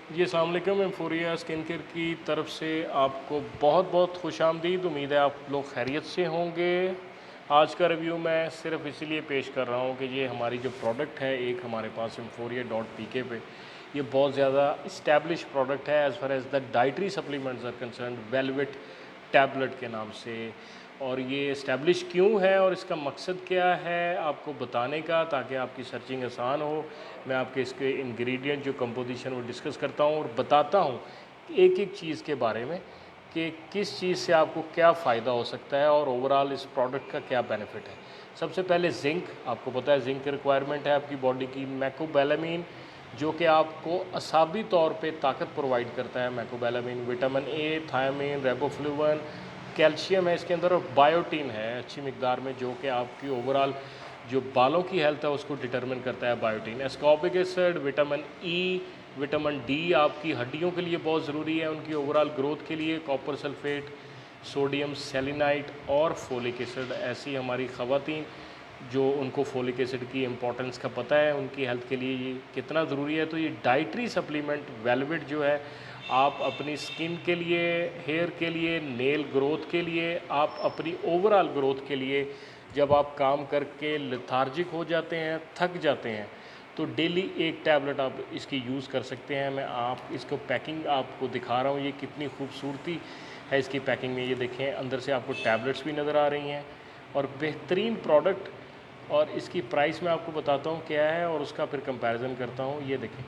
जी अस्सलाम वालेकुम। एम्फोरिया skin care की तरफ से आपको बहुत बहुत खुशामदीद। उम्मीद है आप लोग खैरियत से होंगे। आज का रिव्यू मैं सिर्फ इसीलिए पेश कर रहा हूँ कि ये हमारी जो प्रोडक्ट है एक हमारे पास एम्फोरिया.pk पे ये बहुत ज़्यादा इस्टेब्लिश प्रोडक्ट है as far as the dietary supplements are concern, velvet tablet के नाम से। और ये इस्टेब्लिश क्यों है और इसका मकसद क्या है आपको बताने का, ताकि आपकी सर्चिंग आसान हो। मैं आपके इसके इंग्रेडिएंट जो कंपोजिशन वो डिस्कस करता हूँ और बताता हूँ एक एक चीज़ के बारे में कि किस चीज़ से आपको क्या फ़ायदा हो सकता है और ओवरऑल इस प्रोडक्ट का क्या बेनिफिट है। सबसे पहले जिंक, आपको पता है जिंक की रिक्वायरमेंट है आपकी बॉडी की। मैकोबैलामीन जो कि आपको असाबी तौर पे ताकत प्रोवाइड करता है। मैकोबैलामीन, विटामिन ए, थायमीन, रेबोफ्लूवन, कैल्शियम है इसके अंदर और बायोटीन है अच्छी मकदार में, जो कि आपकी ओवरऑल जो बालों की हेल्थ है उसको डिटरमिन करता है biotin. Ascorbic acid, vitamin E, vitamin D आपकी हड्डियों के लिए बहुत ज़रूरी है उनकी ओवरऑल ग्रोथ के लिए। कॉपर सल्फेट, सोडियम सेलिनाइट और फोलिक एसिड। ऐसी हमारी ख़वातीन जो उनको फोलिक एसिड की इम्पोर्टेंस का पता है उनकी हेल्थ के लिए ये कितना ज़रूरी है। तो ये डाइटरी सप्लीमेंट वेलवेट जो है आप अपनी स्किन के लिए, हेयर के लिए, नेल ग्रोथ के लिए, आप अपनी ओवरऑल ग्रोथ के लिए, जब आप काम करके लेथार्जिक हो जाते हैं, थक जाते हैं, तो डेली एक टैबलेट आप इसकी यूज़ कर सकते हैं। मैं आप इसको पैकिंग आपको दिखा रहा हूँ, ये कितनी खूबसूरती है इसकी पैकिंग में। ये देखें अंदर से आपको टैबलेट्स भी नज़र आ रही हैं और बेहतरीन प्रोडक्ट। और इसकी प्राइस मैं आपको बताता हूँ क्या है और उसका फिर कंपैरिजन करता हूँ। ये देखें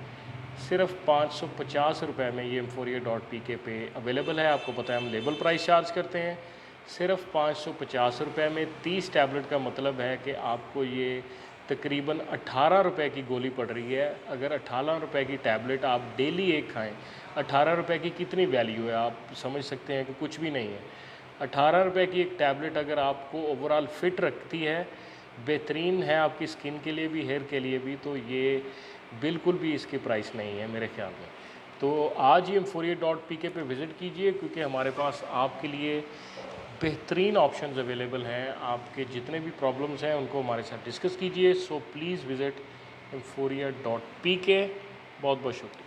सिर्फ 550 रुपये में ये एम्फोरिया.pk पे अवेलेबल है। आपको पता है हम लेबल प्राइस चार्ज करते हैं। सिर्फ 550 रुपये में 30 टैबलेट का मतलब है कि आपको ये तकरीबन 18 रुपये की गोली पड़ रही है। अगर 18 रुपये की टैबलेट आप डेली एक खाएं, 18 रुपये की कितनी वैल्यू है आप समझ सकते हैं कि कुछ भी नहीं है। 18 रुपये की एक टैबलेट अगर आपको ओवरऑल फिट रखती है, बेहतरीन है आपकी स्किन के लिए भी, हेयर के लिए भी, तो ये बिल्कुल भी इसकी प्राइस नहीं है मेरे ख्याल में। तो आज ही एम्फोरिया.pk पे विज़िट कीजिए, क्योंकि हमारे पास आपके लिए बेहतरीन ऑप्शंस अवेलेबल हैं। आपके जितने भी प्रॉब्लम्स हैं उनको हमारे साथ डिस्कस कीजिए। सो प्लीज़ विज़िट एम्फोरिया.pk। बहुत बहुत शुक्रिया।